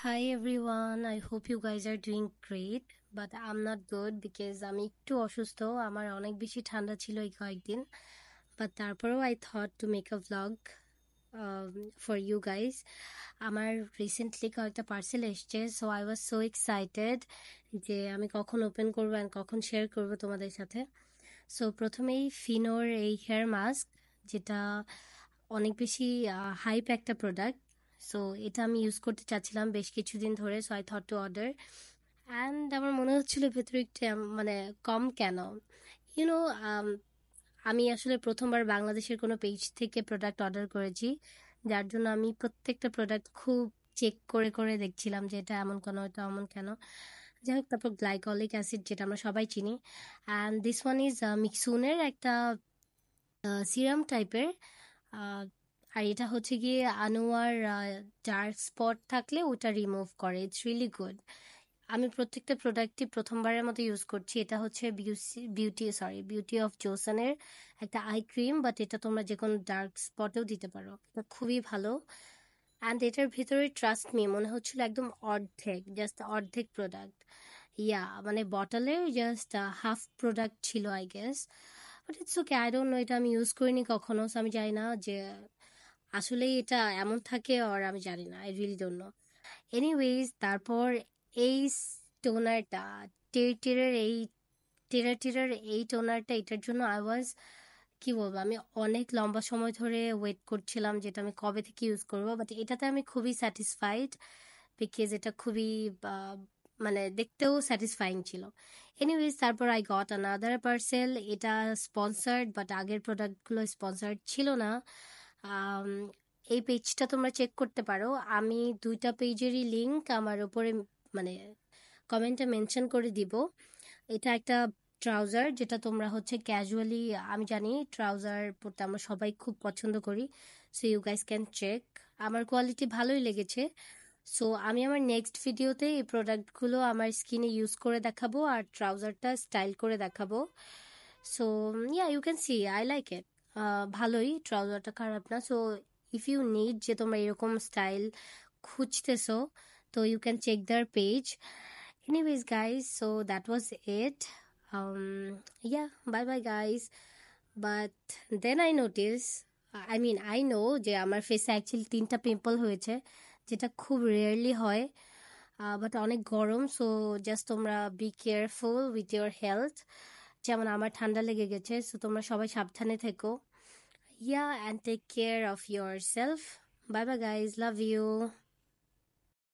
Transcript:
Hi everyone, I hope you guys are doing great, but I'm not good because আমি একটু অসুস্থ। আমার অনেক বেশি ঠান্ডা ছিল এই কয়েকদিন, but তারপরেও I thought to make a vlog um, for you guys. আমার রিসেন্টলি কয়েকটা পার্সেল এসছে, so I was so excited যে আমি কখন ওপেন করবো and কখন শেয়ার করবো তোমাদের সাথে। সো প্রথমেই ফিনোর এই হেয়ার মাস্ক, যেটা অনেক বেশি হাইপ একটা প্রোডাক্ট। সো এটা আমি ইউজ করতে চাচ্ছিলাম বেশ কিছুদিন ধরে, so I thought to order. And আমার মনে হচ্ছিল ভেতরে একটু মানে কম কেন, ইউনো। আমি আসলে প্রথমবার বাংলাদেশের কোনো পেজ থেকে প্রোডাক্ট অর্ডার করেছি, যার জন্য আমি প্রত্যেকটা প্রোডাক্ট খুব চেক করে করে দেখছিলাম যে এটা এমন কেন, এটা এমন কেন। যাই হোক, তারপর গ্লাইকলিক অ্যাসিড, যেটা আমরা সবাই চিনি। অ্যান্ড দিস ওয়ান ইজ মিক্সুনের একটা সিরাম টাইপের। আর এটা হচ্ছে গিয়ে আনোয়ার ডার্ক স্পট থাকলে ওটা রিমুভ করে। It's really good. আমি প্রত্যেকটা প্রোডাক্টই প্রথমবারের মতো ইউজ করছি। এটা হচ্ছে বিউটি অফ জোসানের একটা আই ক্রিম, বাট এটা তোমরা যে কোনো ডার্ক স্পটেও দিতে পারো। এটা খুবই ভালো। অ্যান্ড এটার ভিতরে ট্রাস্ট মি মনে হচ্ছিল একদম অর্ধেক, জাস্ট অর্ধেক প্রোডাক্ট। ইয়া মানে বটলের জাস্ট হাফ প্রোডাক্ট ছিল I guess. But it's okay, I don't know, এটা আমি ইউজ করিনি কখনো, so আমি জানি না যে আসলেই এটা এমন থাকে, আর আমি জানি না, I really don't know. Anyways, তারপর এই টোনারটা, টেরের এই টেরার এই টোনারটা, এটার জন্য আই ওয়াজ, কি বলবো, আমি অনেক লম্বা সময় ধরে ওয়েট করছিলাম যেটা আমি কবে থেকে ইউজ করবো, বাট এটাতে আমি খুবই স্যাটিসফাইড বিকজ এটা খুবই আহ, মানে দেখতেও স্যাটিসফাইং ছিল। এনিওয়েজ, তারপর আই গট আনাদার পার্সেল। এটা স্পন্সার্ড, বাট আগের প্রোডাক্টগুলো স্পন্সার্ড ছিল না। আম, এই পেজটা তোমরা চেক করতে পারো। আমি দুইটা পেজেরই লিংক আমার উপরে মানে কমেন্টে মেনশন করে দিব। এটা একটা ট্রাউজার, যেটা তোমরা হচ্ছে ক্যাজুয়ালি, আমি জানি ট্রাউজার পরতে আমরা সবাই খুব পছন্দ করি, so you guys can check. আমার কোয়ালিটি ভালোই লেগেছে। সো আমি আমার নেক্সট ভিডিওতে এই প্রোডাক্টগুলো আমার স্কিনে ইউজ করে দেখাবো আর ট্রাউজারটা স্টাইল করে দেখাবো। So yeah, you can see I like it. ভালোই, ট্রাউজারটা খারাপ না। সো ইফ ইউ নিড যে তোমরা এরকম স্টাইল খুঁজতেছো, তো you can check their page. Anyways, guys, so that was it. Yeah, bye bye, guys. But then I notice, I mean, I know যে আমার ফেসে অ্যাকচুয়ালি 3টা পিম্পল হয়েছে, যেটা খুব রেয়ারলি হয়, বাট অনেক গরম। সো জাস্ট তোমরা be careful with your health. যেমন আমার ঠান্ডা লেগে গেছে, সো তোমরা সবাই সাবধানে থেকো। Yeah, and take care of yourself. Bye bye, guys. Love you.